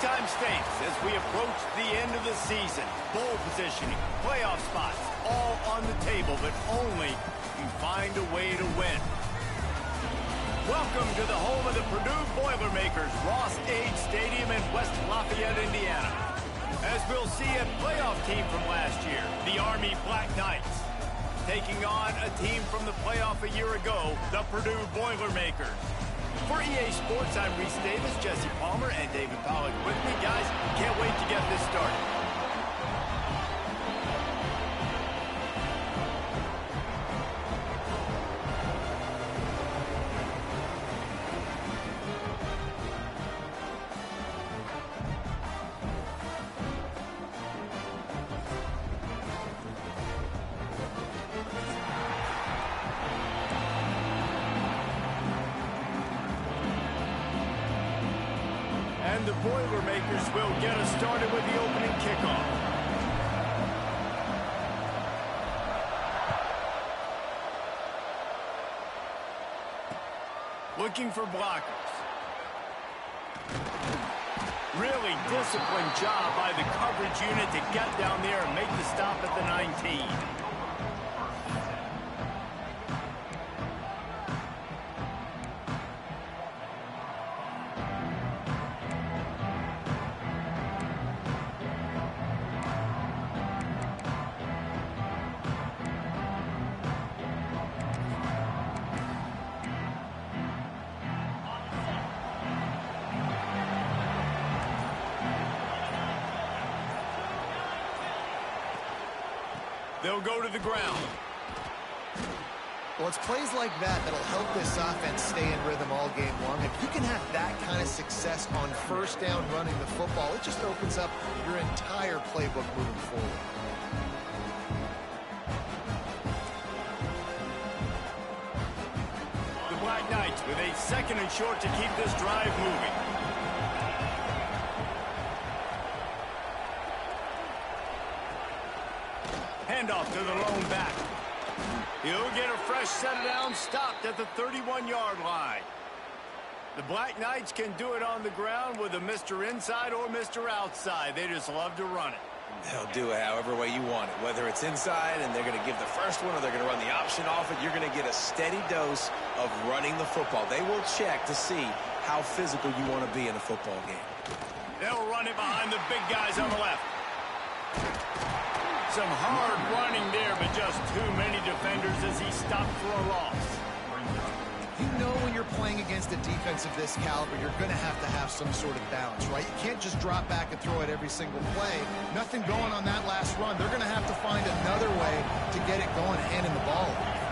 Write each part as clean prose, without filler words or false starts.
time stakes as we approach the end of the season. Bowl positioning, playoff spots, all on the table, but only you find a way to win. Welcome to the home of the Purdue Boilermakers, Ross Age Stadium in West Lafayette, Indiana. As we'll see a playoff team from last year, the Army Black Knights, taking on a team from the playoff a year ago, the Purdue Boilermakers. For EA Sports, I'm Reese Davis, Jesse Palmer, and David Pollack with me. Guys, can't wait to get this started. And the Boilermakers will get us started with the opening kickoff. Looking for blockers. Really disciplined job by the coverage unit to get down there and make the stop at the 19. They'll go to the ground. Well, it's plays like that that'll help this offense stay in rhythm all game long. If you can have that kind of success on first down running the football, it just opens up your entire playbook moving forward. The Black Knights with a second and short to keep this drive moving. Handoff to the lone back. He'll get a fresh set down, stopped at the 31-yard line. The Black Knights can do it on the ground with a Mr. Inside or Mr. Outside. They just love to run it. They'll do it however way you want it. Whether it's inside and they're going to give the first one or they're going to run the option off it, you're going to get a steady dose of running the football. They will check to see how physical you want to be in a football game. They'll run it behind the big guys on the left. Some hard running there, but just too many defenders as he stopped for a loss. You know when you're playing against a defense of this caliber, you're going to have some sort of balance, right? You can't just drop back and throw it every single play. Nothing going on that last run. They're going to have to find another way to get it going, handing the ball off.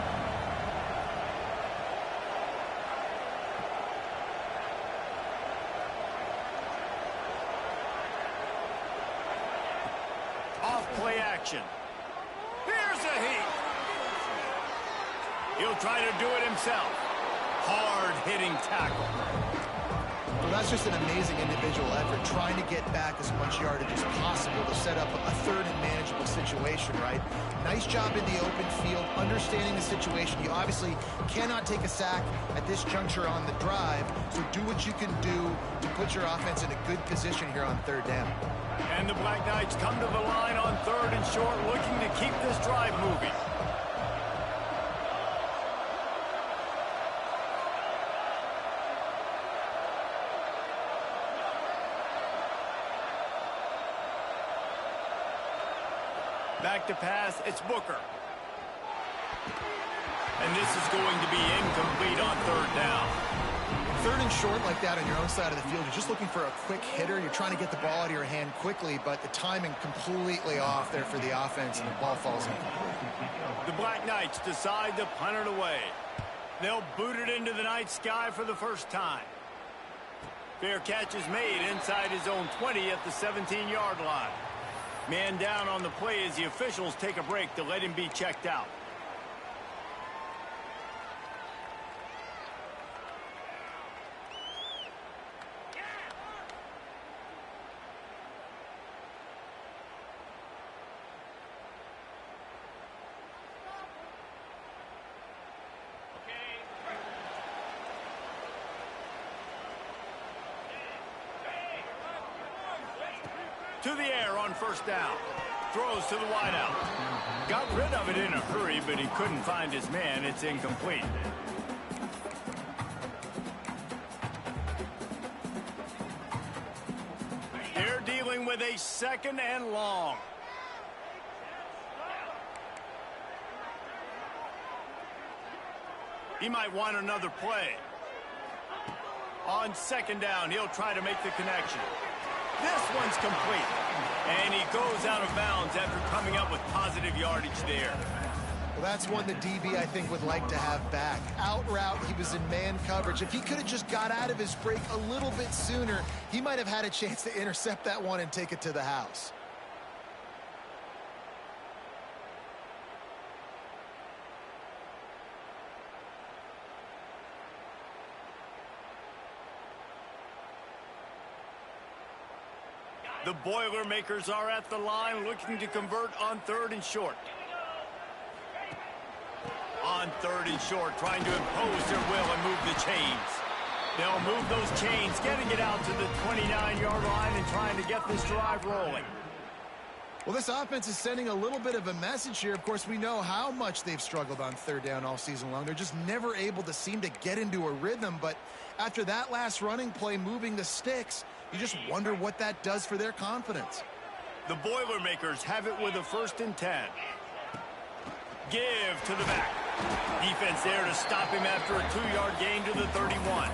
Play action. Here's a heat. He'll try to do it himself. Hard-hitting tackle. Well, that's just an amazing individual effort, trying to get back as much yardage as possible to set up a third and manageable situation, right? Nice job in the open field, understanding the situation. You obviously cannot take a sack at this juncture on the drive, so do what you can do to put your offense in a good position here on third down. And the Black Knights come to the line on third and short, looking to keep this drive moving. Back to pass, it's Booker. And this is going to be incomplete on third down. Third and short like that on your own side of the field, you're just looking for a quick hitter. You're trying to get the ball out of your hand quickly, but the timing completely off there for the offense, and the ball falls incomplete. The Black Knights decide to punt it away. They'll boot it into the night sky for the first time. Fair catch is made inside his own 20 at the 17-yard line. Man down on the play as the officials take a break to let him be checked out. To the air on first down. Throws to the wideout. Got rid of it in a hurry, but he couldn't find his man. It's incomplete. They're dealing with a 2nd and long. He might want another play. On 2nd down, he'll try to make the connection. This one's complete. And he goes out of bounds after coming up with positive yardage there. Well, that's one the DB, I think, would like to have back. Out route, he was in man coverage. If he could have just got out of his break a little bit sooner, he might have had a chance to intercept that one and take it to the house. The Boilermakers are at the line looking to convert on 3rd and short. On 3rd and short, trying to impose their will and move the chains. They'll move those chains, getting it out to the 29-yard line and trying to get this drive rolling. Well, this offense is sending a little bit of a message here. Of course, we know how much they've struggled on 3rd down all season long. They're just never able to seem to get into a rhythm. But after that last running play, moving the sticks, you just wonder what that does for their confidence. The Boilermakers have it with a 1st and 10. Give to the back. Defense there to stop him after a 2-yard gain to the 31.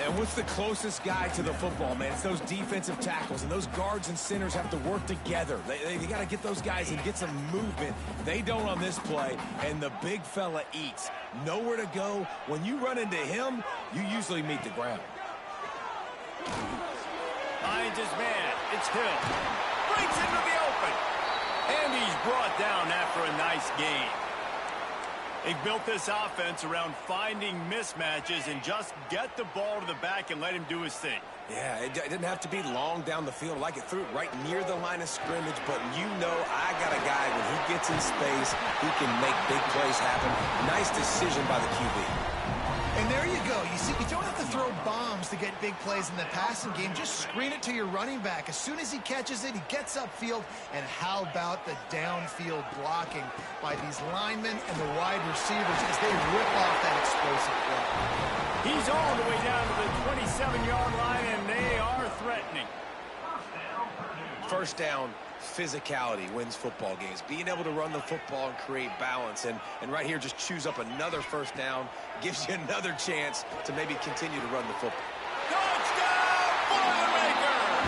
And what's the closest guy to the football, man? It's those defensive tackles, and those guards and centers have to work together. They got to get those guys and get some movement. They don't on this play, and the big fella eats. Nowhere to go. When you run into him, you usually meet the ground. Finds his man. It's Hill. Breaks into the open. And he's brought down after a nice gain. They've built this offense around finding mismatches and just get the ball to the back and let him do his thing. Yeah, it didn't have to be long down the field. Like it threw it right near the line of scrimmage, but you know I got a guy, when he gets in space, he can make big plays happen. Nice decision by the QB. And there you go. You see, you don't have to throw bombs to get big plays in the passing game. Just screen it to your running back. As soon as he catches it, he gets upfield. And how about the downfield blocking by these linemen and the wide receivers as they rip off that explosive play. He's all the way down to the 27-yard line, and they are threatening. 1st down, physicality wins football games. Being able to run the football and create balance. And right here, just choose up another 1st down. Gives you another chance to maybe continue to run the football. Touchdown, Boilermakers!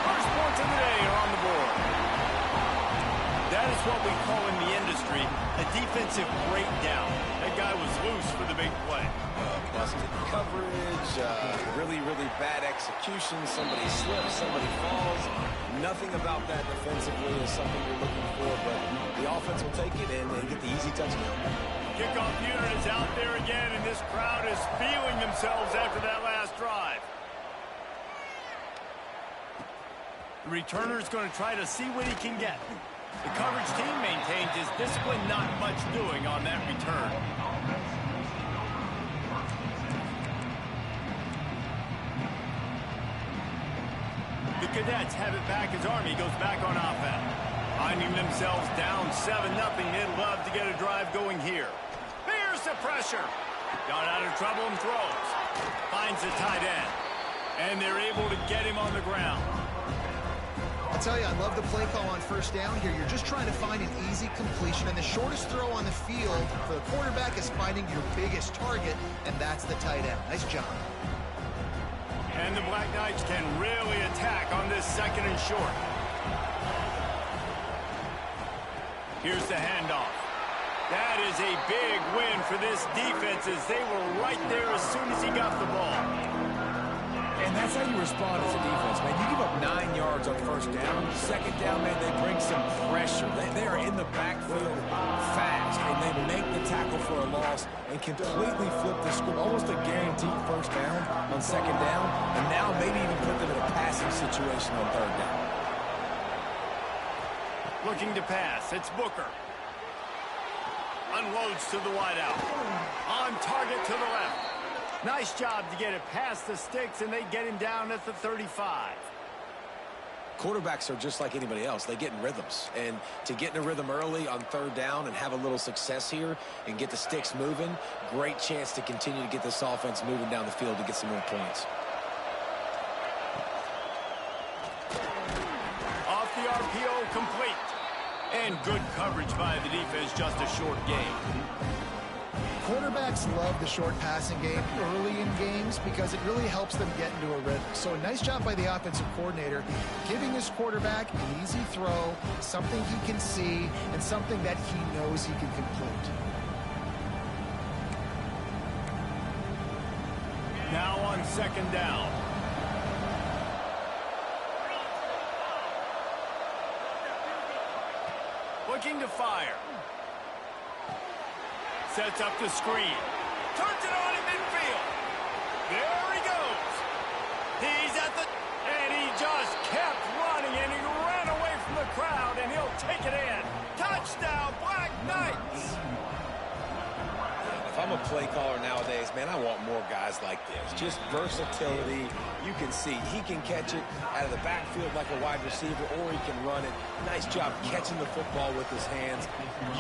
First points of the day are on the board. That is what we call in the industry a defensive breakdown. That guy was loose for the big play. Busted coverage, really, really bad execution. Somebody slips, somebody falls. Nothing about that defensively is something you're looking for, but the offense will take it and get the easy touchdown. Kickoff unit is out there again, and this crowd is feeling themselves after that last drive. The returner's going to try to see what he can get. The coverage team maintains his discipline, not much doing on that return. The Cadets have it back as Army goes back on offense. Finding themselves down 7-0, they'd love to get a drive going here. Here's the pressure. Got out of trouble and throws. Finds the tight end. And they're able to get him on the ground. I'll tell you, I love the play call on 1st down here. You're just trying to find an easy completion, and the shortest throw on the field for the quarterback is finding your biggest target, and that's the tight end. Nice job. And the Black Knights can really attack on this 2nd and short. Here's the handoff. That is a big win for this defense as they were right there as soon as he got the ball. And that's how you respond as a defense, man. You give up 9 yards on 1st down. 2nd down, man, they bring some pressure. They are in the backfield fast, and they make the tackle for a loss and completely flip the script. Almost a guaranteed 1st down on 2nd down, and now maybe even put them in a passing situation on 3rd down. Looking to pass. It's Booker. Unloads to the wideout. On target to the left. Nice job to get it past the sticks, and they get him down at the 35. Quarterbacks are just like anybody else. They get in rhythms. And to get in a rhythm early on third down and have a little success here and get the sticks moving, great chance to continue to get this offense moving down the field to get some more points. Off the RPO, complete. And good coverage by the defense, just a short gain. Quarterbacks love the short passing game early in games because it really helps them get into a rhythm. So a nice job by the offensive coordinator, giving his quarterback an easy throw, something he can see, and something that he knows he can complete. Now on second down. Looking to fire. Sets up the screen. Turns it on in midfield. There he goes. He's at the... And he just kept running, and he ran away from the crowd, and he'll take it in. Touchdown, Black Knights. If I'm a play caller nowadays, man, I want more guys like this. Just versatility. You can see he can catch it out of the backfield like a wide receiver, or he can run it. Nice job catching the football with his hands,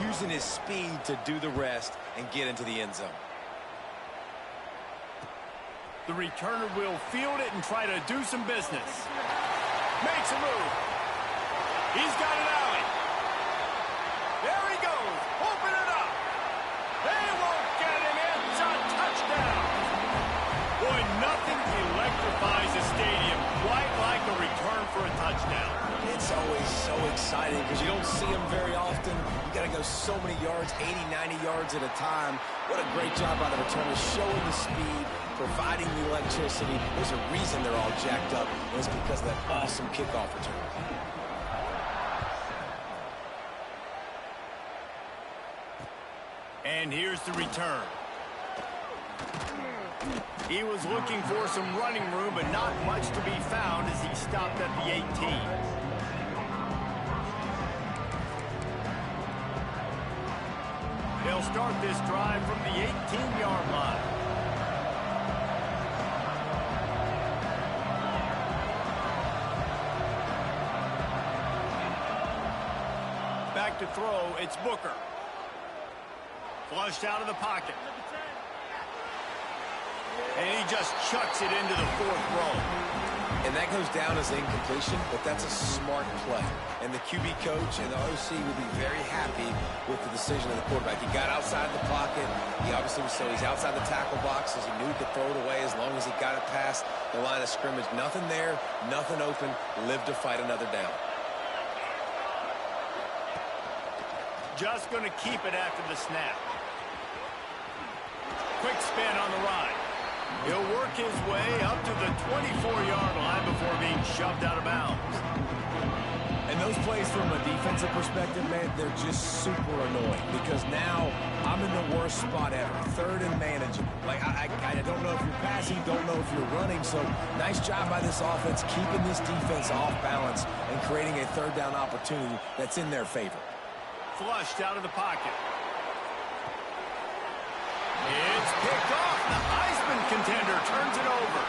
using his speed to do the rest and get into the end zone. The returner will field it and try to do some business. Makes a move. He's got an alley. There he goes. Open it up. They won't get him. It's a touchdown. Boy, nothing electrifies a stadium quite like a return for a touchdown. It's always so exciting because you don't see them very often. You got to go so many yards, 80, 90 yards at a time. What a great job by the returner, showing the speed, providing the electricity. There's a reason they're all jacked up, and it's because of that awesome kickoff return. And here's the return. He was looking for some running room, but not much to be found as he stopped at the 18. They'll start this drive from the 18-yard line. Back to throw, it's Booker. Flushed out of the pocket. And he just chucks it into the fourth row. And that goes down as incompletion, but that's a smart play. And the QB coach and the OC will be very happy with the decision of the quarterback. He got outside the pocket. He obviously was, so he's outside the tackle box as he knew to throw it away as long as he got it past the line of scrimmage. Nothing there, nothing open. Live to fight another down. Just going to keep it after the snap. Quick spin on the ride. He'll work his way up to the 24-yard line before being shoved out of bounds. And those plays from a defensive perspective, man, they're just super annoying because now I'm in the worst spot ever. Third and manageable. Like, I don't know if you're passing, don't know if you're running. So nice job by this offense keeping this defense off balance and creating a third down opportunity that's in their favor. Flushed out of the pocket. It's picked off. The Heisman contender turns it over.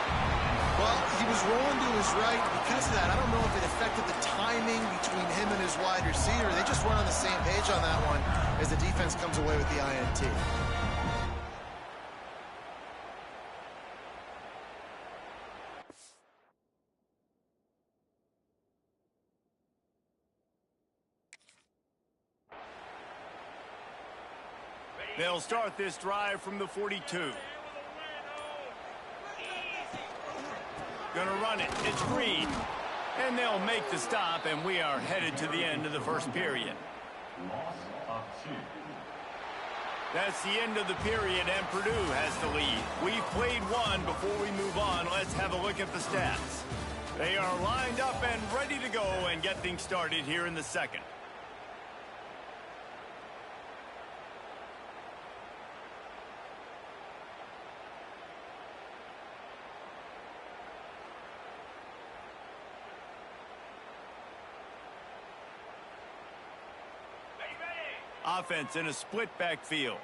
Well, he was rolling to his right. Because of that, I don't know if it affected the timing between him and his wide receiver. They just weren't on the same page on that one as the defense comes away with the INT. They'll start this drive from the 42. Gonna run it. It's Green. And they'll make the stop, and we are headed to the end of the first period. That's the end of the period, and Purdue has the lead. We've played one. Before we move on, let's have a look at the stats. They are lined up and ready to go and get things started here in the second. Offense in a split backfield.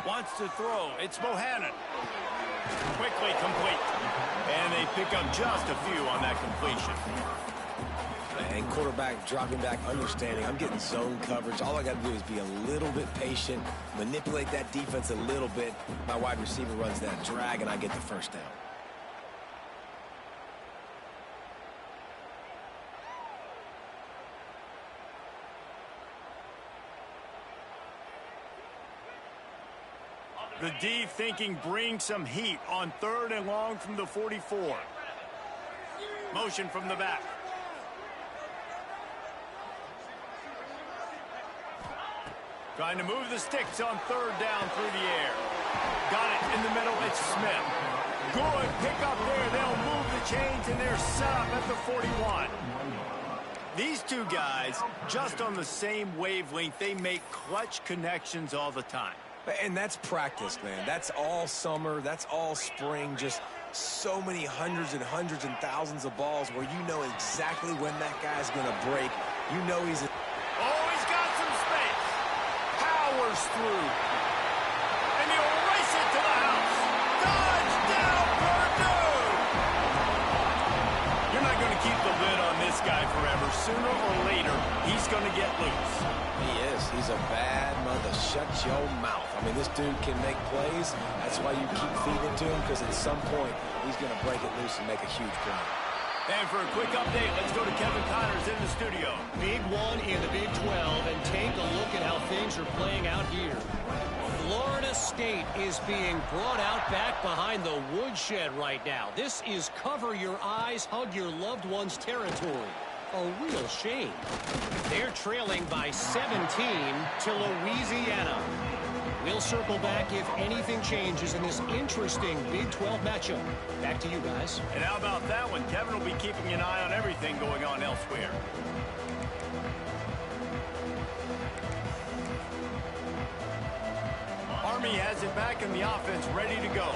Wants to throw. It's Bohannon. Quickly complete. And they pick up just a few on that completion. And quarterback dropping back, understanding I'm getting zone coverage. All I got to do is be a little bit patient, manipulate that defense a little bit. My wide receiver runs that drag, and I get the first down. The D thinking bring some heat on 3rd and long from the 44. Motion from the back. Trying to move the sticks on 3rd down through the air. Got it in the middle. It's Smith. Good pick up there. They'll move the chains, and they're set up at the 41. These two guys, just on the same wavelength, they make clutch connections all the time. And that's practice, man. That's all summer. That's all spring. Just so many hundreds and thousands of balls where you know exactly when that guy's going to break. You know he's... Oh, he's got some space. Powers through. And he'll race it to the house. Touchdown, Purdue! You're not going to keep the lid on this guy forever. Sooner or later, he's going to get loose. He is. He's a bad mother. Shut your mouth. I mean, this dude can make plays. That's why you keep feeding to him, because at some point, he's going to break it loose and make a huge play. And for a quick update, let's go to Kevin Connors in the studio. Big one in the Big 12, and take a look at how things are playing out here. Florida State is being brought out back behind the woodshed right now. This is cover your eyes, hug your loved ones territory. A real shame. They're trailing by 17 to Louisiana. We'll circle back if anything changes in this interesting Big 12 matchup. Back to you guys. And how about that one? Kevin will be keeping an eye on everything going on elsewhere. Army has it back in the offense, ready to go.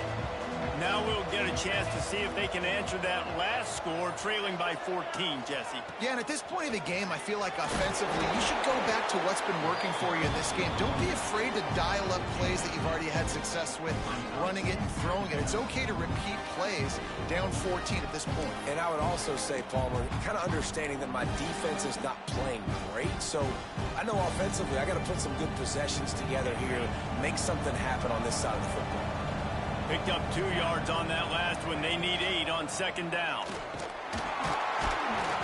Now we'll get a chance to see if they can answer that last score, trailing by 14, Jesse. Yeah, and at this point of the game, I feel like offensively, you should go back to what's been working for you in this game. Don't be afraid to dial up plays that you've already had success with, running it and throwing it. It's okay to repeat plays down 14 at this point. And I would also say, Palmer, kind of understanding that my defense is not playing great. So I know offensively, I got to put some good possessions together here, make something happen on this side of the football. Picked up 2 yards on that last one. They need 8 on 2nd down.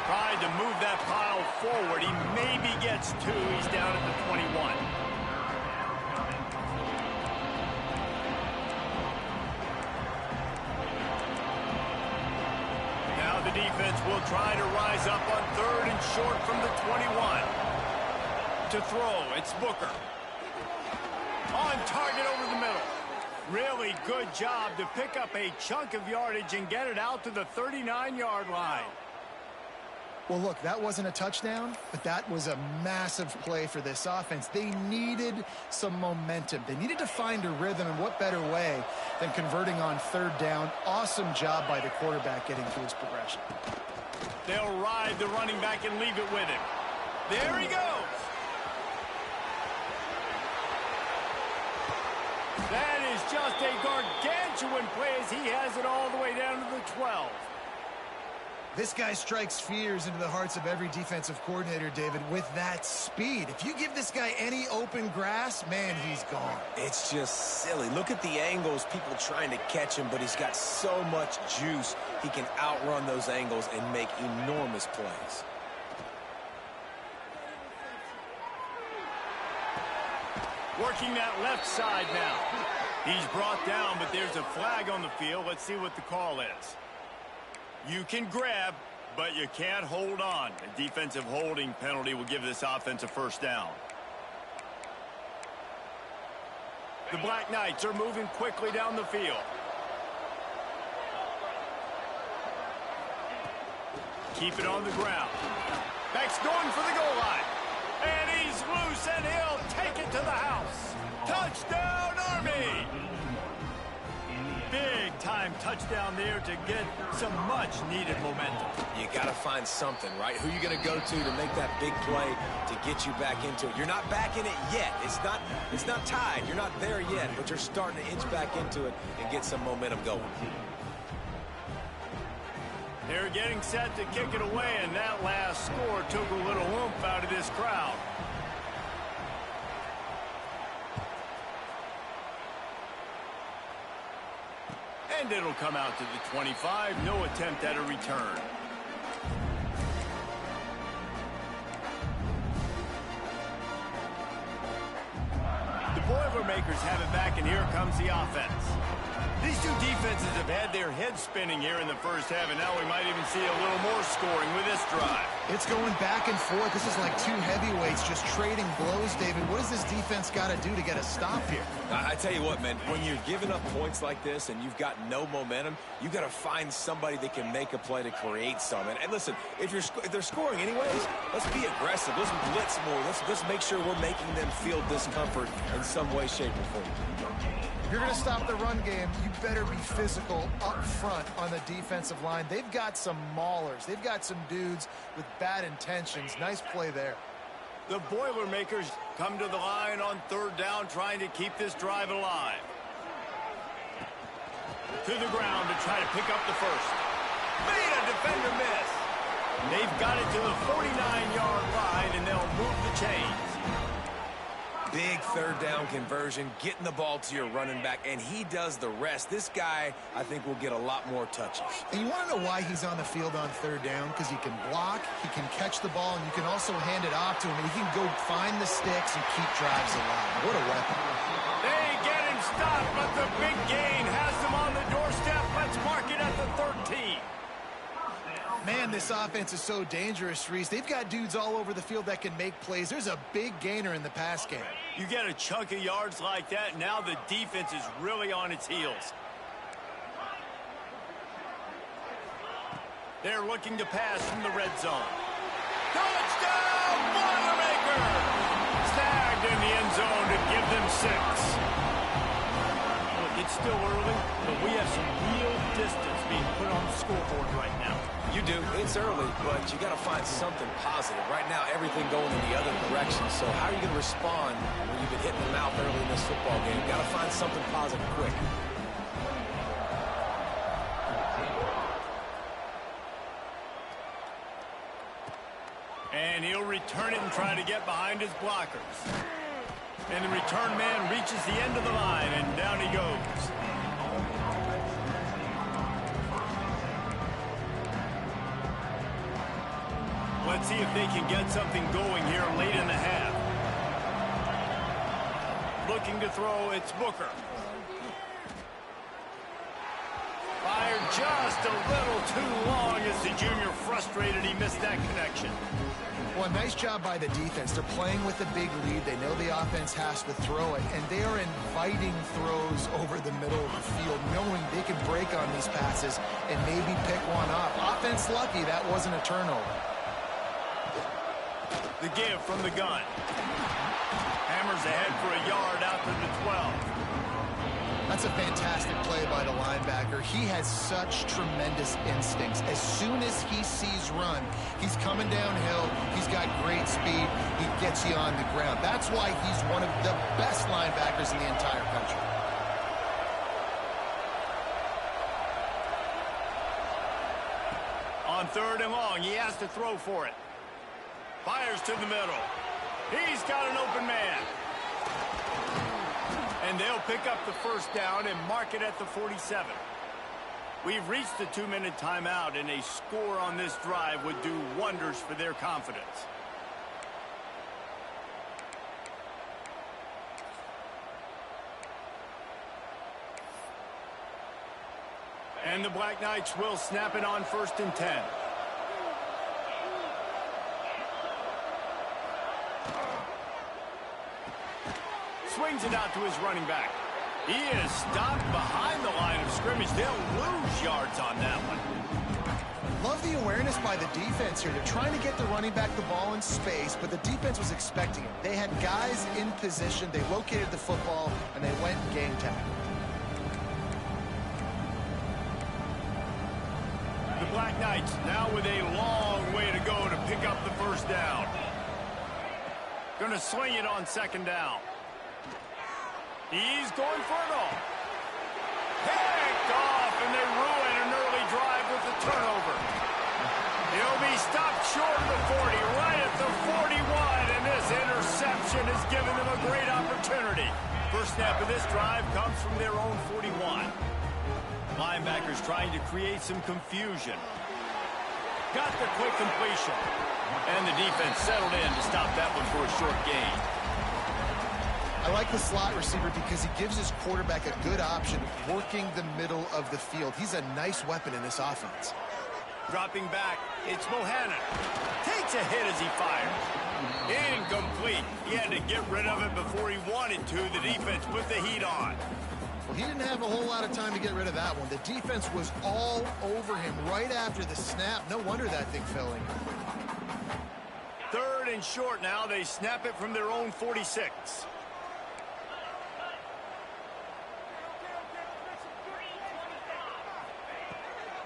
Tried to move that pile forward. He maybe gets 2. He's down at the 21. Now the defense will try to rise up on 3rd and short from the 21. To throw, it's Booker. On target over the middle. Really good job to pick up a chunk of yardage and get it out to the 39-yard line. Well, look, that wasn't a touchdown, but that was a massive play for this offense. They needed some momentum. They needed to find a rhythm, and what better way than converting on 3rd down. Awesome job by the quarterback getting through his progression. They'll ride the running back and leave it with him. There he goes. That is just a gargantuan play as he has it all the way down to the 12. This guy strikes fears into the hearts of every defensive coordinator, David, with that speed. If you give this guy any open grass, man, he's gone. It's just silly. Look at the angles, people trying to catch him, but he's got so much juice. He can outrun those angles and make enormous plays. Working that left side now. He's brought down, but there's a flag on the field. Let's see what the call is. You can grab, but you can't hold on. A defensive holding penalty will give this offense a 1st down. The Black Knights are moving quickly down the field. Keep it on the ground. Beck's going for the goal line. And he's loose, and he'll take it to the house. Touchdown, Army! big-time touchdown there to get some much-needed momentum. You got to find something, right? Who you going to go to make that big play to get you back into it? You're not back in it yet. It's not tied. You're not there yet, but you're starting to inch back into it and get some momentum going. They're getting set to kick it away, and that last score took a little oomph out of this crowd. And it'll come out to the 25. No attempt at a return. The Boilermakers have it back, and here comes the offense. These two defenses have had their heads spinning here in the first half, and now we might even see a little more scoring with this drive. It's going back and forth. This is like two heavyweights just trading blows, David. What does this defense got to do to get a stop here? I tell you what, man, when you're giving up points like this and you've got no momentum, you got to find somebody that can make a play to create some. And listen, if they're scoring anyways, let's be aggressive. Let's blitz more. Let's make sure we're making them feel discomfort in some way, shape, or form. If you're going to stop the run game, you better be physical up front on the defensive line. They've got some maulers. They've got some dudes with bad intentions. Nice play there. The Boilermakers come to the line on third down, trying to keep this drive alive. To the ground to try to pick up the first. Made a defender miss. They've got it to the 49-yard line, and they'll move the chains. Big third down conversion, getting the ball to your running back, and he does the rest. This guy, I think, will get a lot more touches. And you want to know why he's on the field on third down? Because he can block, he can catch the ball, and you can also hand it off to him, and he can go find the sticks and keep drives alive. What a weapon. They get him stopped, but the big gain has him on the doorstep. Let's mark it at the 13. Man, this offense is so dangerous, Reese. They've got dudes all over the field that can make plays. There's a big gainer in the pass game. You get a chunk of yards like that, now the defense is really on its heels. They're looking to pass from the red zone. Touchdown, Boilermakers! Snagged in the end zone to give them 6. Look, it's still early, but we have some real distance being put on the scoreboard right now. You do. It's early, but you got to find something positive. Right now, everything going in the other direction. So how are you going to respond when you've been hitting the mouth early in this football game? Got to find something positive quick. And he'll return it and try to get behind his blockers. And the return man reaches the end of the line, and down he goes. Let's see if they can get something going here late in the half. Looking to throw, it's Booker. Fired just a little too long as the junior frustrated he missed that connection. Well, nice job by the defense. They're playing with a big lead. They know the offense has to throw it, and they are inviting throws over the middle of the field, knowing they can break on these passes and maybe pick one up. Offense lucky that wasn't a turnover. The give from the gun. Hammers ahead for a yard out to the 12. That's a fantastic play by the linebacker. He has such tremendous instincts. As soon as he sees run, he's coming downhill. He's got great speed. He gets you on the ground. That's why he's one of the best linebackers in the entire country. On third and long, he has to throw for it. Fires to the middle. He's got an open man. And they'll pick up the first down and mark it at the 47. We've reached the 2-minute timeout, and a score on this drive would do wonders for their confidence. And the Black Knights will snap it on 1st and 10. Swings it out to his running back. He is stopped behind the line of scrimmage. They'll lose yards on that one. Love the awareness by the defense here. They're trying to get the running back the ball in space, but the defense was expecting it. They had guys in position. They located the football, and they went and game tackled. Black Knights now with a long way to go to pick up the first down. Going to swing it on second down. He's going for it all. Picked off, and they ruin an early drive with the turnover. He'll be stopped short of the 40, right at the 41, and this interception has given them a great opportunity. First snap of this drive comes from their own 41. Linebackers trying to create some confusion. Got the quick completion. And the defense settled in to stop that one for a short gain. I like the slot receiver because he gives his quarterback a good option working the middle of the field. He's a nice weapon in this offense. Dropping back, it's Bohannon. Takes a hit as he fires. Incomplete. He had to get rid of it before he wanted to. The defense put the heat on. Well, he didn't have a whole lot of time to get rid of that one. The defense was all over him right after the snap. No wonder that thing fell in. Third and short now. They snap it from their own 46.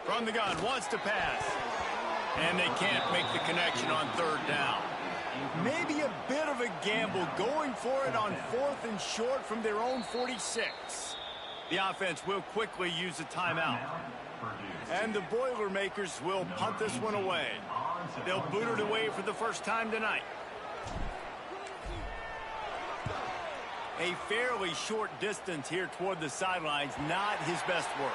From the gun, wants to pass. And they can't make the connection on third down. Maybe a bit of a gamble going for it on fourth and short from their own 46. The offense will quickly use a timeout. And the Boilermakers will punt this one away. They'll boot it away for the first time tonight. A fairly short distance here toward the sidelines, not his best work.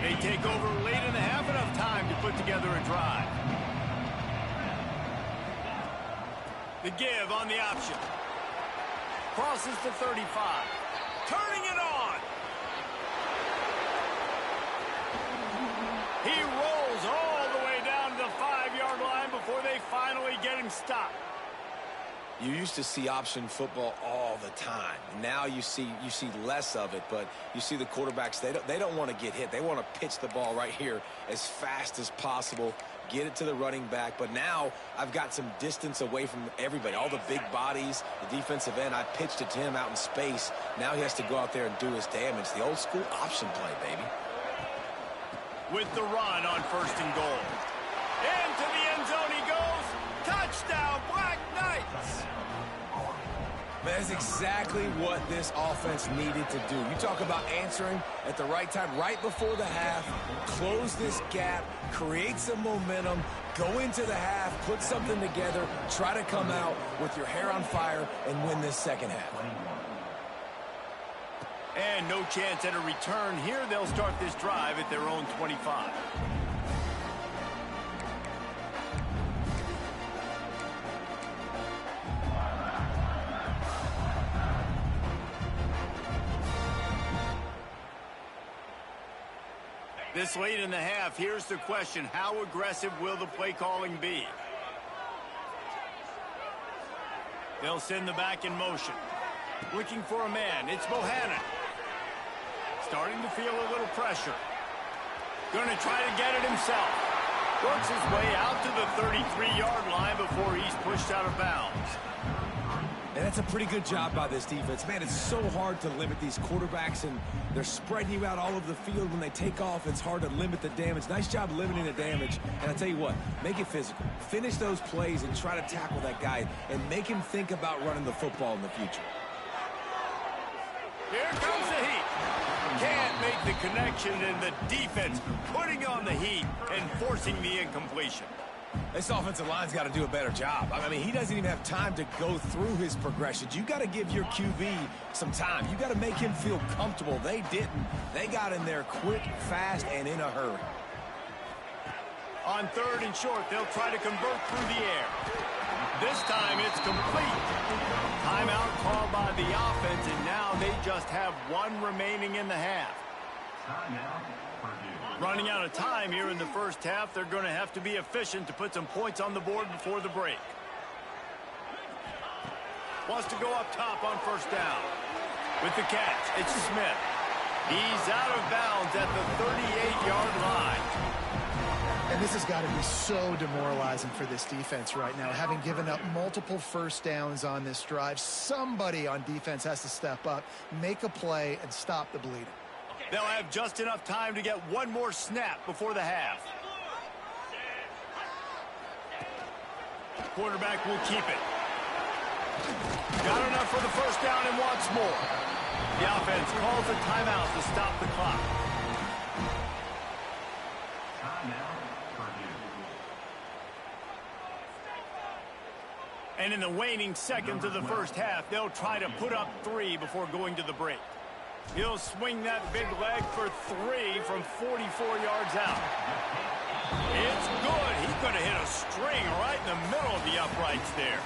They take over late in the half, enough time to put together a drive. The give on the option. Crosses the 35. Turning it on. He rolls all the way down to the 5-yard line before they finally get him stopped. You used to see option football all the time. Now you see less of it, but you see the quarterbacks, they don't want to get hit. They want to pitch the ball right here as fast as possible, get it to the running back. But now I've got some distance away from everybody, all the big bodies, the defensive end. I pitched it to him out in space. Now he has to go out there and do his damage. The old school option play, baby. With the run on first and goal. Into the end zone he goes. Touchdown, Black Knights. That's exactly what this offense needed to do. You talk about answering at the right time, right before the half, close this gap, create some momentum, go into the half, put something together, try to come out with your hair on fire and win this second half. And no chance at a return here. They'll start this drive at their own 25. This late in the half, here's the question. How aggressive will the play calling be? They'll send the back in motion. Looking for a man. It's Bohannon. Starting to feel a little pressure. Going to try to get it himself. Works his way out to the 33-yard line before he's pushed out of bounds. And that's a pretty good job by this defense. Man, it's so hard to limit these quarterbacks, and they're spreading you out all over the field. When they take off, it's hard to limit the damage. Nice job limiting the damage. And I tell you what, make it physical. Finish those plays and try to tackle that guy and make him think about running the football in the future. Here comes the heat. Can't make the connection, and the defense putting on the heat and forcing the incompletion. This offensive line's got to do a better job. I mean, he doesn't even have time to go through his progressions. You got to give your QB some time. You got to make him feel comfortable. They didn't. They got in there quick, fast, and in a hurry. On third and short, they'll try to convert through the air. This time it's complete. Timeout called by the offense, and now they just have one remaining in the half. Running out of time here in the first half. They're going to have to be efficient to put some points on the board before the break. Wants to go up top on first down. With the catch, it's Smith. He's out of bounds at the 38-yard line. And this has got to be so demoralizing for this defense right now. Having given up multiple first downs on this drive, somebody on defense has to step up, make a play, and stop the bleeding. They'll have just enough time to get one more snap before the half. Quarterback will keep it. Got enough for the first down and wants more. The offense calls a timeout to stop the clock. And in the waning seconds of the first half, they'll try to put up 3 before going to the break. He'll swing that big leg for 3 from 44 yards out. It's good. He could have hit a string right in the middle of the uprights there.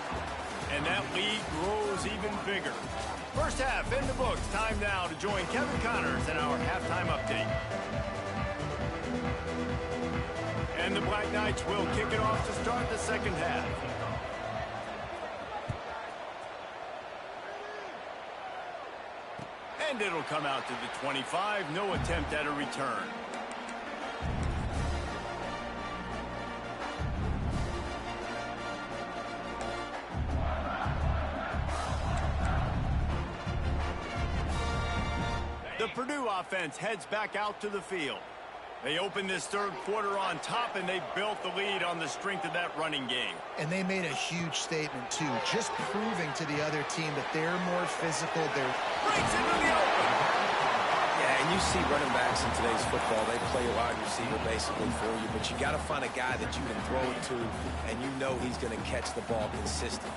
And that lead grows even bigger. First half in the books. Time now to join Kevin Connors in our halftime update. And the Black Knights will kick it off to start the second half. And it'll come out to the 25. No attempt at a return. The Purdue offense heads back out to the field. They opened this third quarter on top, and they built the lead on the strength of that running game. And they made a huge statement, too, just proving to the other team that they're more physical. They're breaks into the open. Yeah, and you see running backs in today's football, they play a wide receiver basically for you, but you got to find a guy that you can throw it to, and you know he's going to catch the ball consistently.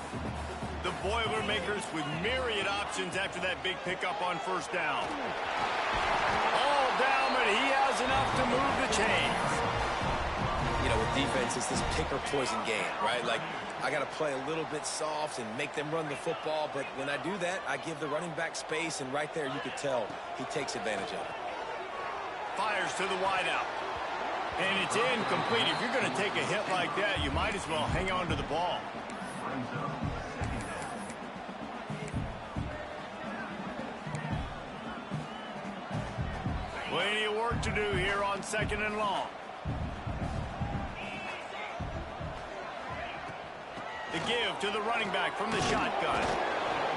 The Boilermakers with myriad options after that big pickup on first down. All down, but he has enough to move the chains. You know, with defense, it's this pick or poison game, right? Like, I got to play a little bit soft and make them run the football, but when I do that, I give the running back space, and right there you could tell he takes advantage of it. Fires to the wideout. And it's incomplete. If you're going to take a hit like that, you might as well hang on to the ball. Plenty of work to do here on second and long. The give to the running back from the shotgun.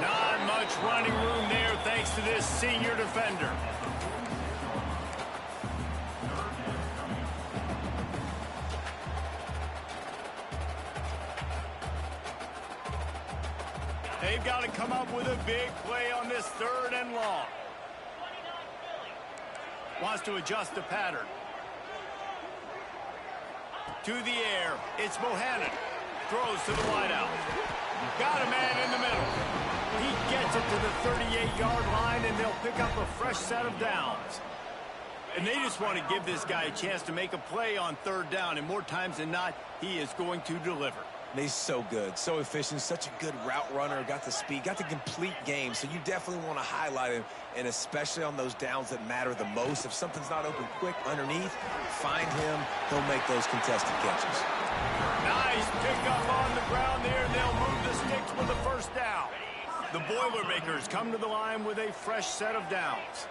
Not much running room there thanks to this senior defender. They've got to come up with a big play on this third and long. Wants to adjust the pattern. To the air, it's Bohannon. Throws to the wideout. Got a man in the middle. He gets it to the 38-yard line, and they'll pick up a fresh set of downs. And they just want to give this guy a chance to make a play on third down, and more times than not, he is going to deliver. And he's so good, so efficient, such a good route runner, got the speed, got the complete game, so you definitely want to highlight him, and especially on those downs that matter the most. If something's not open quick underneath, find him, he'll make those contested catches. Nice pickup on the ground there, and they'll move the sticks with the first down. The Boilermakers come to the line with a fresh set of downs.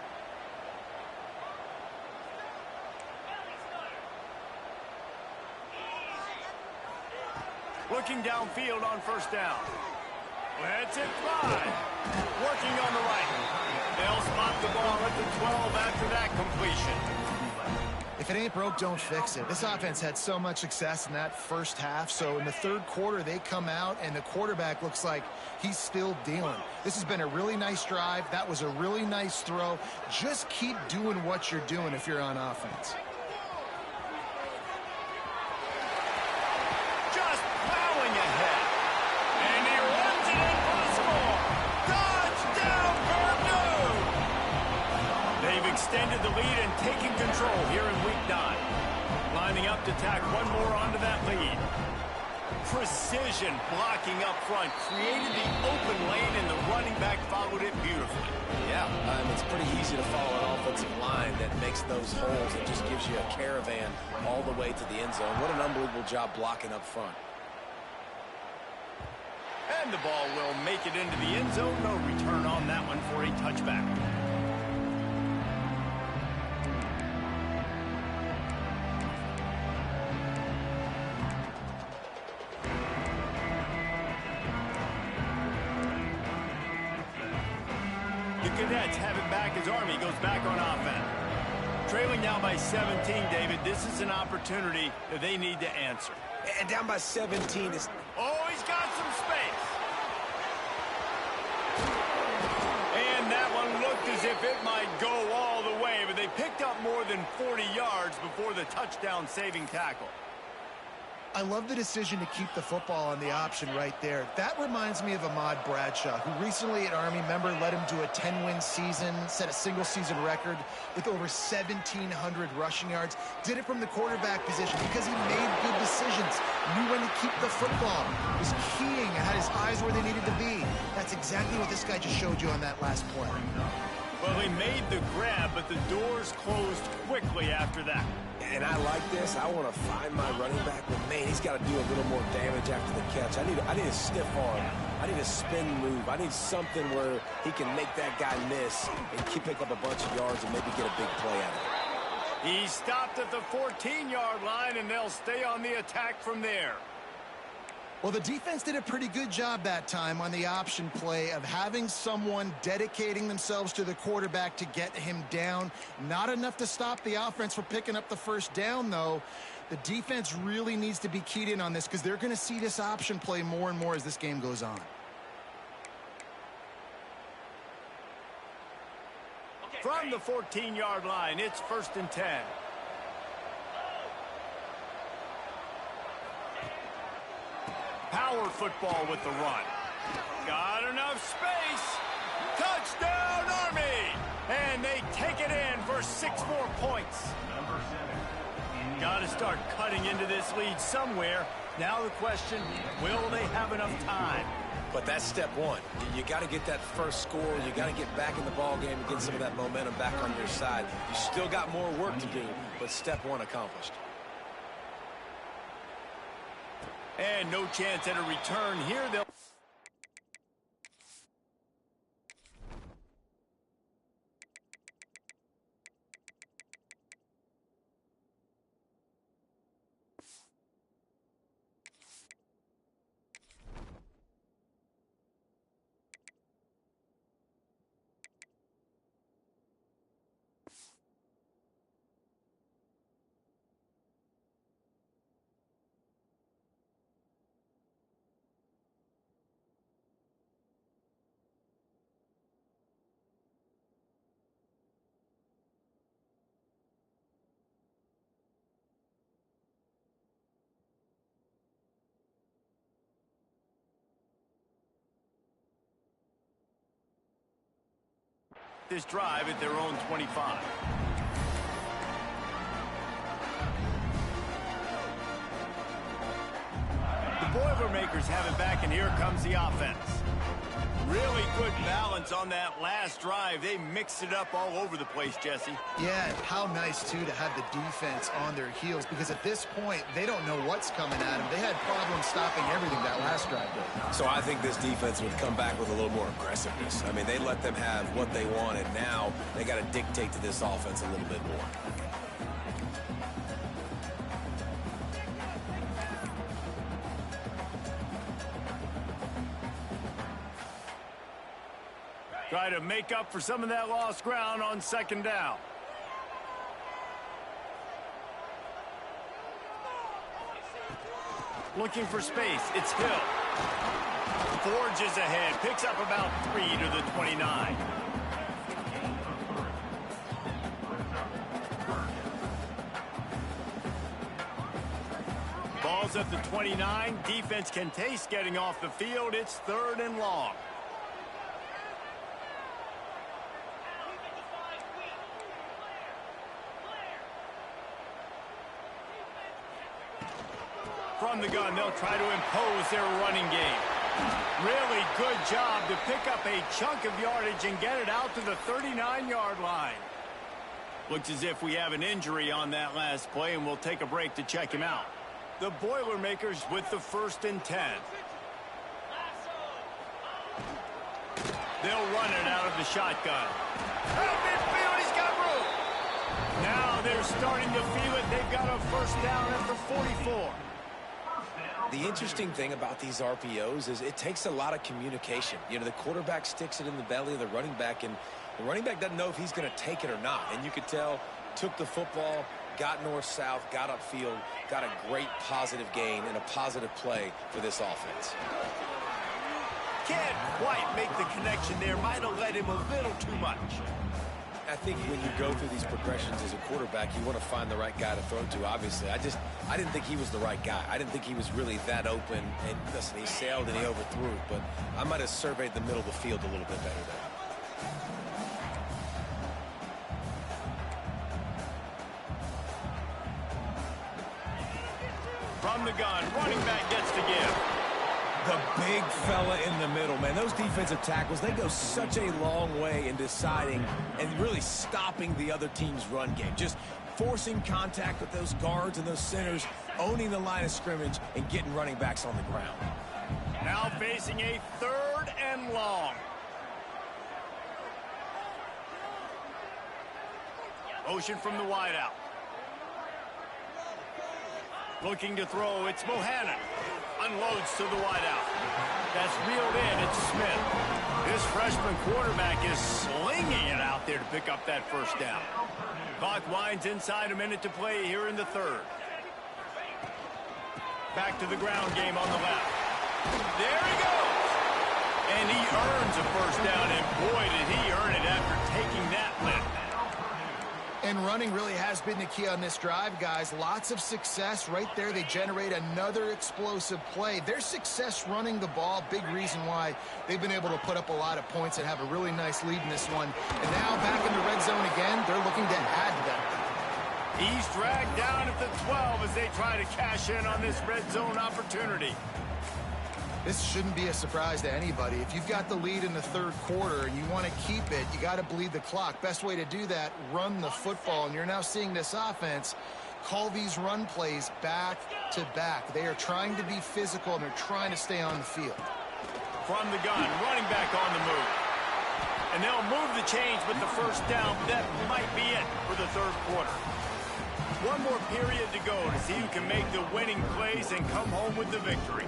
Looking downfield on first down. Lets it fly. Working on the right. They'll spot the ball at the 12 after that completion. If it ain't broke, don't fix it. This offense had so much success in that first half, so in the third quarter, they come out, and the quarterback looks like he's still dealing. This has been a really nice drive. That was a really nice throw. Just keep doing what you're doing if you're on offense. Extended the lead and taking control here in week 9. Lining up to tack one more onto that lead. Precision blocking up front. Created the open lane, and the running back followed it beautifully. Yeah, it's pretty easy to follow an offensive line that makes those holes and just gives you a caravan all the way to the end zone. What an unbelievable job blocking up front. And the ball will make it into the end zone. No return on that one for a touchback. Cadets have it back as Army goes back on offense. Trailing now by 17, David. This is an opportunity that they need to answer. And down by 17 is... Oh, he's got some space. And that one looked as if it might go all the way, but they picked up more than 40 yards before the touchdown-saving tackle. I love the decision to keep the football on the option right there. That reminds me of Ahmad Bradshaw, who recently at Army, member, led him to a 10-win season, set a single-season record with over 1,700 rushing yards. Did it from the quarterback position because he made good decisions, knew when to keep the football, was keying, had his eyes where they needed to be. That's exactly what this guy just showed you on that last play. Well, he made the grab, but the doors closed quickly after that. And I like this. I want to find my running back, but man, he's got to do a little more damage after the catch. I need a stiff arm. I need a spin move. I need something where he can make that guy miss and pick up a bunch of yards and maybe get a big play out of it. He stopped at the 14-yard line, and they'll stay on the attack from there. Well, the defense did a pretty good job that time on the option play of having someone dedicating themselves to the quarterback to get him down. Not enough to stop the offense from picking up the first down, though. The defense really needs to be keyed in on this because they're going to see this option play more and more as this game goes on. From the 14-yard line, it's 1st and 10. Power football with the run. Got enough space. Touchdown, Army! And they take it in for 6 more points. Got to start cutting into this lead somewhere. Now the question, will they have enough time? But that's step one. You got to get that first score. You got to get back in the ball game and get some of that momentum back on your side. You still got more work to do, but step one accomplished. And no chance at a return here. They'll... this drive at their own 25. The Boilermakers have it back, and here comes the offense. Really good balance on that last drive. They mixed it up all over the place, Jesse. Yeah, how nice, too, to have the defense on their heels, because at this point, they don't know what's coming at them. They had problems stopping everything that last drive did. So I think this defense would come back with a little more aggressiveness. I mean, they let them have what they wanted. Now they got to dictate to this offense a little bit more. Try to make up for some of that lost ground on 2nd down. Looking for space. It's Hill. Forges ahead. Picks up about 3 to the 29. Ball's at the 29. Defense can taste getting off the field. It's 3rd and long. From the gun, they'll try to impose their running game. Really good job to pick up a chunk of yardage and get it out to the 39-yard line. Looks as if we have an injury on that last play, and we'll take a break to check him out. The Boilermakers with the 1st and 10. They'll run it out of the shotgun. Out midfield, he's got room. Now they're starting to feel it. They've got a 1st down at the 44. The interesting thing about these RPOs is it takes a lot of communication. You know, the quarterback sticks it in the belly of the running back, and The running back doesn't know if he's going to take it or not. And you could tell, took the football, got north-south, got upfield, got a great positive gain and a positive play for this offense. Can't quite make the connection there. Might have let him a little too much. I think when you go through these progressions as a quarterback, you want to find the right guy to throw to, obviously. I didn't think he was the right guy. I didn't think he was really that open. And listen, he sailed and he overthrew it, but I might have surveyed the middle of the field a little bit better there. From the gun, running back gets to give. The big fella in the middle, man. Those defensive tackles, they go such a long way in deciding and really stopping the other team's run game. Just forcing contact with those guards and those centers, owning the line of scrimmage, and getting running backs on the ground. Now facing a 3rd and long. Motion from the wideout. Looking to throw, it's Bohannon. Unloads to the wideout. That's reeled in, it's Smith. This freshman quarterback is slinging it out there to pick up that first down. Clock winds inside, a minute to play here in the 3rd. Back to the ground game on the left. There he goes! And he earns a first down, and boy, did he earn it after taking that lift. And running really has been the key on this drive, guys. Lots of success right there. They generate another explosive play. Their success running the ball, big reason why they've been able to put up a lot of points and have a really nice lead in this one. And now back in the red zone again, they're looking to add to that. He's dragged down at the 12 as they try to cash in on this red zone opportunity. This shouldn't be a surprise to anybody. If you've got the lead in the 3rd quarter and you want to keep it, you got to bleed the clock. Best way to do that, run the football. And you're now seeing this offense call these run plays back to back. They are trying to be physical, and they're trying to stay on the field. From the gun, running back on the move. And they'll move the chains with the first down. That might be it for the 3rd quarter. One more period to go to see who can make the winning plays and come home with the victory.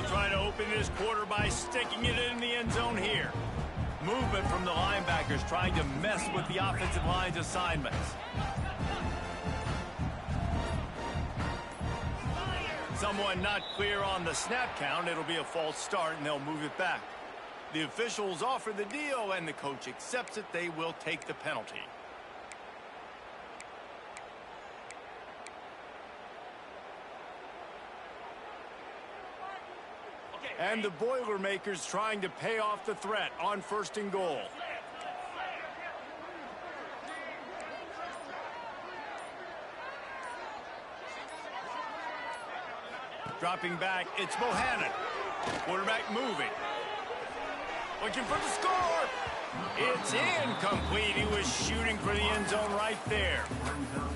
Trying to open this quarter by sticking it in the end zone here. Movement from the linebackers trying to mess with the offensive line's assignments. Someone not clear on the snap count. It'll be a false start, and they'll move it back. The officials offer the deal, and the coach accepts it. They will take the penalty. And the Boilermakers trying to pay off the threat on 1st and goal. Dropping back, it's Bohannon. Quarterback moving. Looking for the score. It's incomplete. He was shooting for the end zone right there.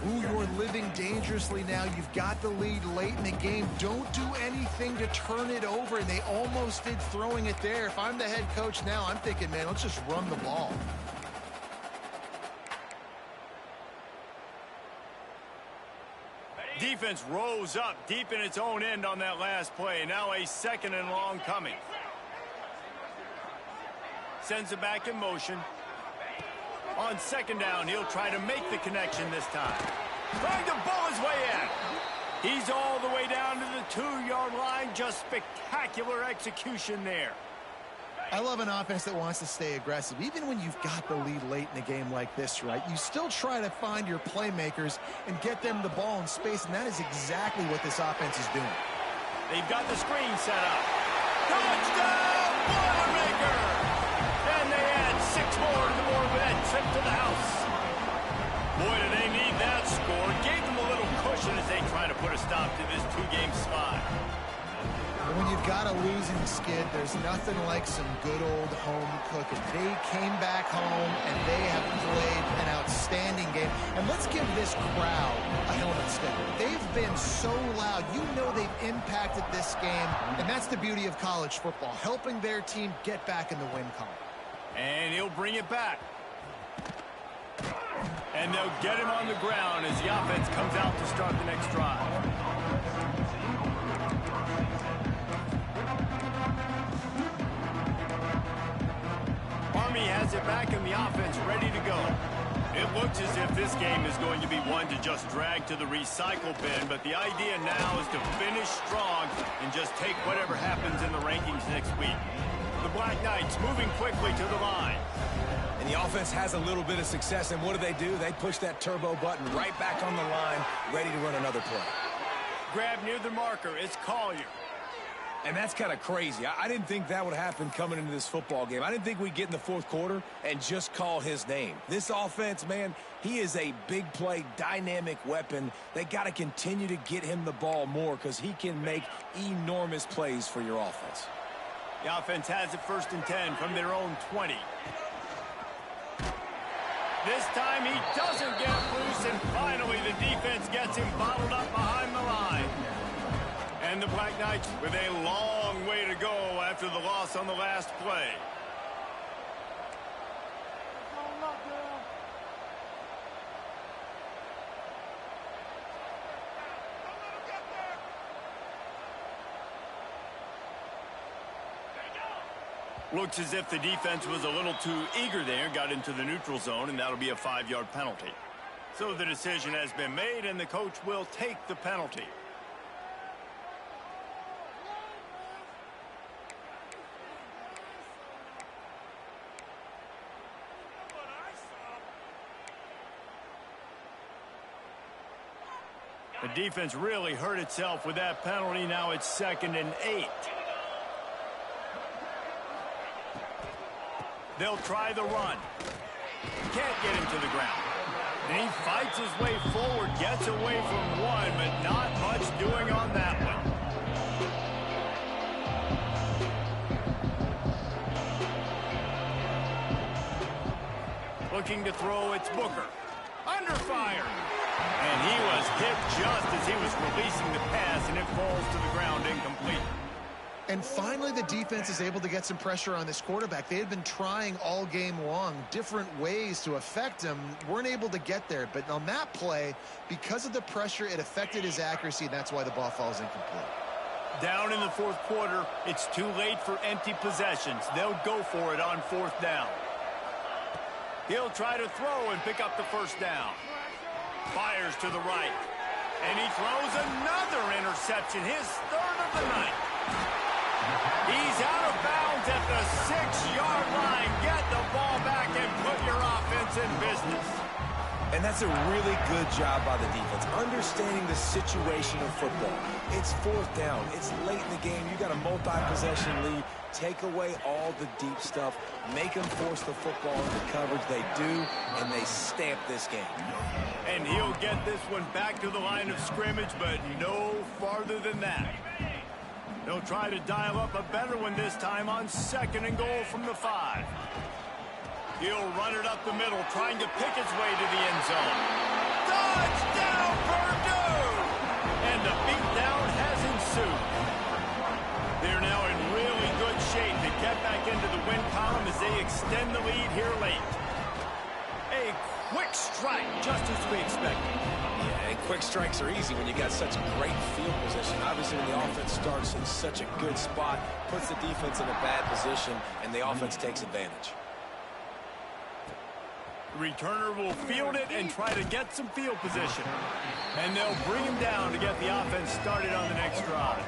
Ooh, you're living dangerously now. You've got the lead late in the game. Don't do anything to turn it over, and they almost did throwing it there. If I'm the head coach now, I'm thinking, man, let's just run the ball. Defense rose up deep in its own end on that last play. Now a 2nd and long coming. Sends it back in motion. On 2nd down, he'll try to make the connection this time. Trying to bull his way in. He's all the way down to the 2-yard line. Just spectacular execution there. I love an offense that wants to stay aggressive. Even when you've got the lead late in a game like this, right, you still try to find your playmakers and get them the ball in space, and that is exactly what this offense is doing. They've got the screen set up. Touchdown, Boilermaker! And they add 6 more to the board with that trip to the house. Boy, do they need that score. Gave them a little cushion as they try to put a stop to this 2-game slide. When you've got a losing skid, there's nothing like some good old home cooking. They came back home, and they have played an outstanding game. And let's give this crowd a helmet step. They've been so loud. You know they've impacted this game, and that's the beauty of college football, helping their team get back in the win column. And he'll bring it back. And they'll get him on the ground as the offense comes out to start the next drive. Army has it back and the offense ready to go. It looks as if this game is going to be one to just drag to the recycle bin, but the idea now is to finish strong and just take whatever happens in the rankings next week. The Black Knights moving quickly to the line. And the offense has a little bit of success, and what do? They push that turbo button right back on the line, ready to run another play. Grab near the marker. It's Collier. And that's kind of crazy. I didn't think that would happen coming into this football game. I didn't think we'd get in the fourth quarter and just call his name. This offense, man, he is a big play, dynamic weapon. They got to continue to get him the ball more because he can make enormous plays for your offense. The offense has it 1st and 10 from their own 20. This time he doesn't get loose, and finally the defense gets him bottled up behind the line. And the Black Knights with a long way to go after the loss on the last play. Looks as if the defense was a little too eager there, got into the neutral zone, and that'll be a 5-yard penalty. So the decision has been made, and the coach will take the penalty. The defense really hurt itself with that penalty. Now it's 2nd and 8. They'll try the run. Can't get him to the ground. And he fights his way forward, gets away from one, but not much doing on that one. Looking to throw, it's Booker. Under fire. And he was hit just as he was releasing the pass, and it falls to the ground incomplete. And finally, the defense is able to get some pressure on this quarterback. They had been trying all game long different ways to affect him, weren't able to get there. But on that play, because of the pressure, it affected his accuracy, and that's why the ball falls incomplete. Down in the 4th quarter, it's too late for empty possessions. They'll go for it on 4th down. He'll try to throw and pick up the 1st down. Fires to the right. And he throws another interception, his 3rd of the night. He's out of bounds at the 6-yard line. Get the ball back and put your offense in business. And that's a really good job by the defense, understanding the situation of football. It's 4th down. It's late in the game. You got a multi-possession lead. Take away all the deep stuff. Make them force the football into coverage. They do, and they stamp this game. And he'll get this one back to the line of scrimmage, but no farther than that. They'll try to dial up a better one this time on 2nd and goal from the 5. He'll run it up the middle, trying to pick his way to the end zone. Touchdown, Purdue! And the beatdown has ensued. They're now in really good shape to get back into the win column as they extend the lead here late. A quick strike, just as we expected. Yeah, and quick strikes are easy when you got such great field position. Obviously, when the offense starts in such a good spot, puts the defense in a bad position, and the offense takes advantage. The returner will field it and try to get some field position. And they'll bring him down to get the offense started on the next drive.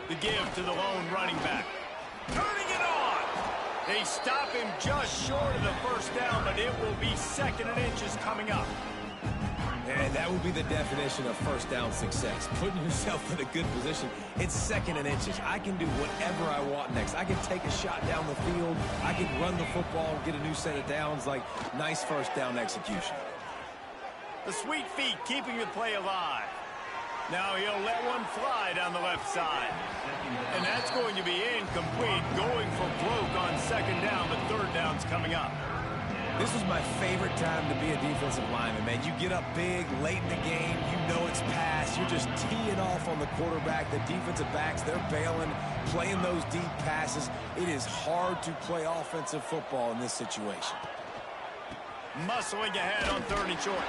The give to the lone running back. Turning it on. They stop him just short of the 1st down, but it will be 2nd and inches coming up. And that would be the definition of 1st down success. Putting yourself in a good position. It's 2nd and inches. I can do whatever I want next. I can take a shot down the field. I can run the football and get a new set of downs. Like, nice 1st down execution. The sweet feet keeping the play alive. Now he'll let one fly down the left side. And that's going to be incomplete, going for broke on second down, but third down's coming up. This was my favorite time to be a defensive lineman, man. You get up big, late in the game, you know it's pass. You're just teeing off on the quarterback. The defensive backs, they're bailing, playing those deep passes. It is hard to play offensive football in this situation. Muscling ahead on third and short.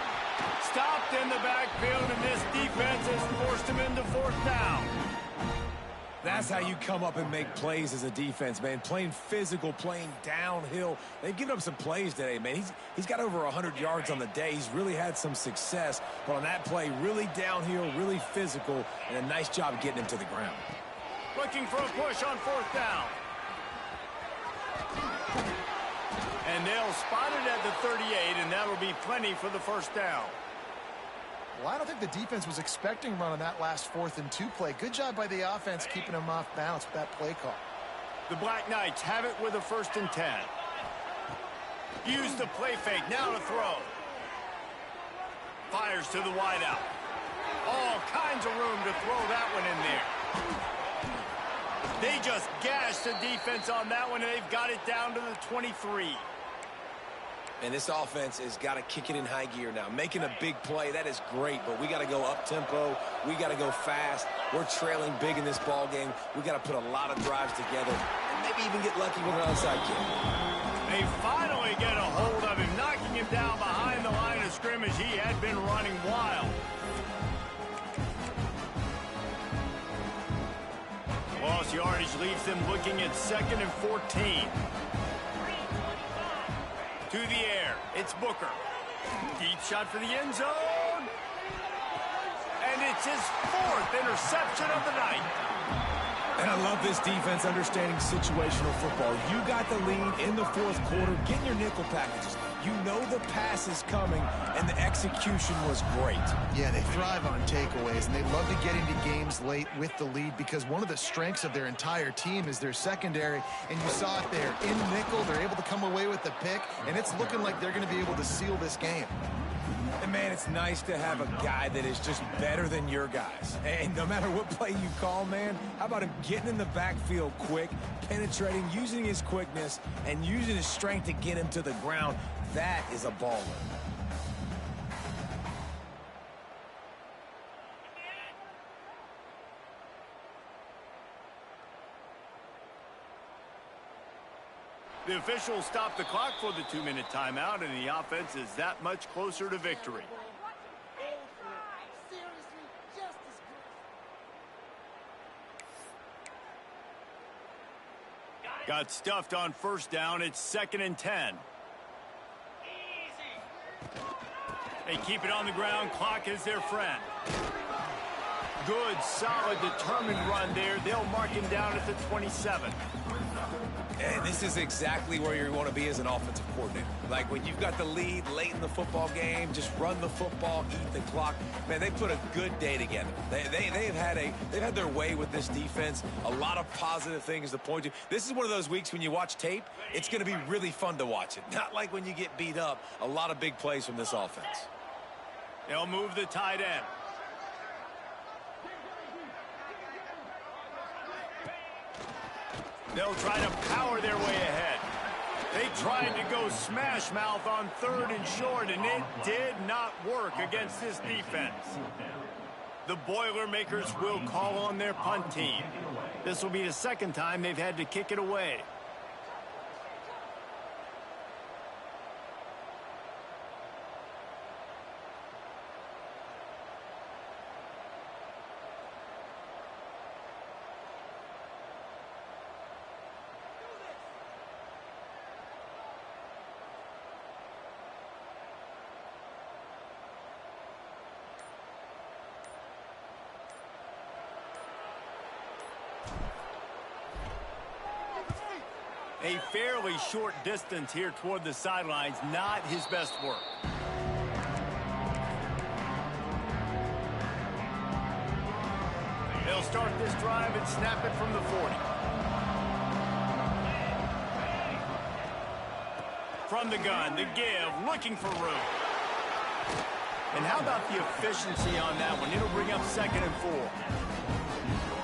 Stopped in the backfield, and this defense has forced him into fourth down. That's how you come up and make plays as a defense, man. Playing physical, playing downhill. They've given up some plays today, man. He's got over 100 yards on the day. He's really had some success. But on that play, really downhill, really physical, and a nice job getting him to the ground. Looking for a push on fourth down. And they'll spot it at the 38, and that'll be plenty for the first down. Well, I don't think the defense was expecting a run on that last 4th and 2 play. Good job by the offense keeping them off balance with that play call. The Black Knights have it with a 1st and 10. Use the play fake, now to throw. Fires to the wideout. All kinds of room to throw that one in there. They just gashed the defense on that one, and they've got it down to the 23. And this offense has got to kick it in high gear now. Making a big play, that is great, but we got to go up-tempo. We got to go fast. We're trailing big in this ball game. We got to put a lot of drives together and maybe even get lucky with an onside kick. They finally get a hold of him, knocking him down behind the line of scrimmage. He had been running wild. Lost yardage leaves them looking at 2nd and 14. To the air, it's Booker. Deep shot for the end zone. And it's his 4th interception of the night. And I love this defense understanding situational football. You got the lead in the 4th quarter. Get your nickel packages. You know the pass is coming, and the execution was great. Yeah, they thrive on takeaways, and they love to get into games late with the lead because one of the strengths of their entire team is their secondary, and you saw it there. In nickel, they're able to come away with the pick, and it's looking like they're going to be able to seal this game. And, man, it's nice to have a guy that is just better than your guys. And no matter what play you call, man, how about him getting in the backfield quick, penetrating, using his quickness, and using his strength to get him to the ground. That is a baller. The officials stop the clock for the 2-minute timeout, and the offense is that much closer to victory. Got stuffed on first down. It's 2nd and 10. They keep it on the ground. Clock is their friend. Good, solid, determined run there. They'll mark him down at the 27. And this is exactly where you want to be as an offensive coordinator. Like when you've got the lead late in the football game, just run the football, eat the clock. Man, they put a good day together. They've had their way with this defense. A lot of positive things to point to. This is one of those weeks when you watch tape, it's going to be really fun to watch it. Not like when you get beat up. A lot of big plays from this offense. They'll move the tight end. They'll try to power their way ahead. They tried to go smash mouth on 3rd and short, and it did not work against this defense. The Boilermakers will call on their punt team. This will be the 2nd time they've had to kick it away. A fairly short distance here toward the sidelines, not his best work. They'll start this drive and snap it from the 40. From the gun, the give, looking for room. And how about the efficiency on that one? It'll bring up 2nd and 4.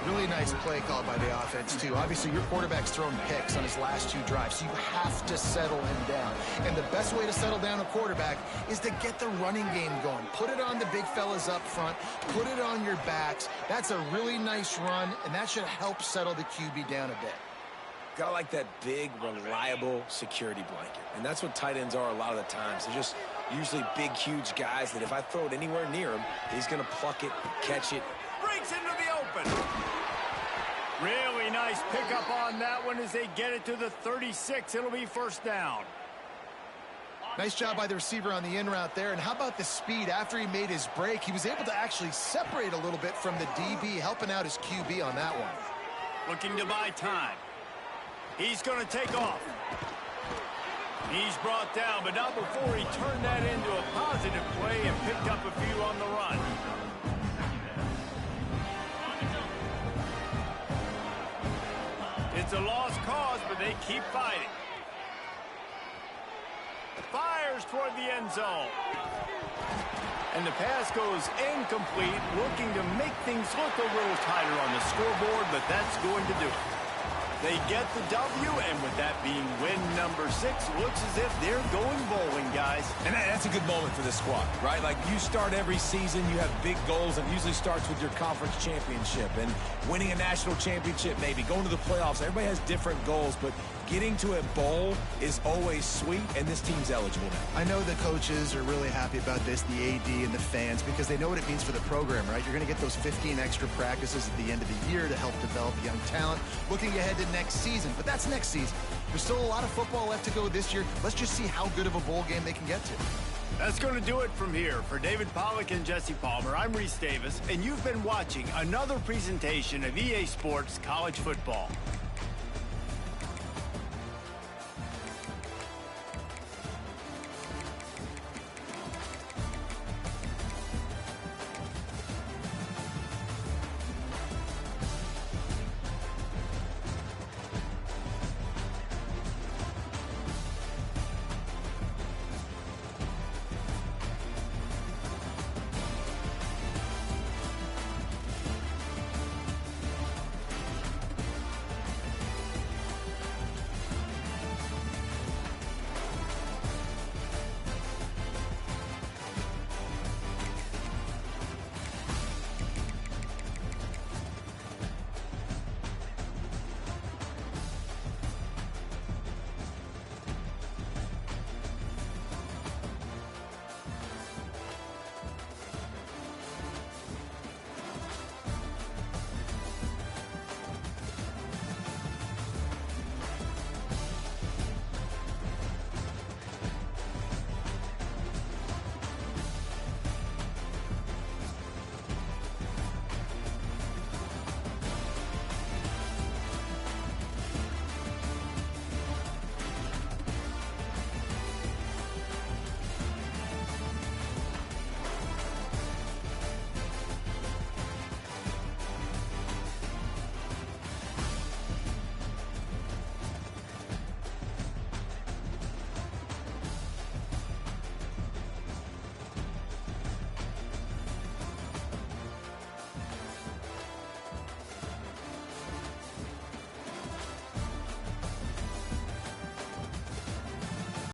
Really nice play called by the offense, too. Obviously, your quarterback's thrown picks on his last 2 drives, so you have to settle him down. And the best way to settle down a quarterback is to get the running game going. Put it on the big fellas up front. Put it on your backs. That's a really nice run, and that should help settle the QB down a bit. Got like that big, reliable security blanket. And that's what tight ends are a lot of the times. They're just usually big, huge guys that if I throw it anywhere near him, he's going to pluck it, catch it. Breaks into the open. Really nice pickup on that one as they get it to the 36. It'll be 1st down. Nice job by the receiver on the in route there. And how about the speed? After he made his break, he was able to actually separate a little bit from the DB, helping out his QB on that one. Looking to buy time. He's going to take off. He's brought down, but not before he turned that into a positive play and picked up a few on the run. It's a lost cause, but they keep fighting. Fires toward the end zone. And the pass goes incomplete, looking to make things look a little tighter on the scoreboard, but that's going to do it. They get the W, and with that being win number 6, looks as if they're going bowling, guys. And that's a good moment for this squad, right? Like, you start every season, you have big goals, and it usually starts with your conference championship and winning a national championship, maybe going to the playoffs. Everybody has different goals, but getting to a bowl is always sweet, and this team's eligible now. I know the coaches are really happy about this, the AD and the fans, because they know what it means for the program, right? You're going to get those 15 extra practices at the end of the year to help develop young talent. Looking ahead to next season, but that's next season. There's still a lot of football left to go this year. Let's just see how good of a bowl game they can get to. That's going to do it from here. For David Pollack and Jesse Palmer, I'm Reese Davis, and you've been watching another presentation of EA Sports College Football.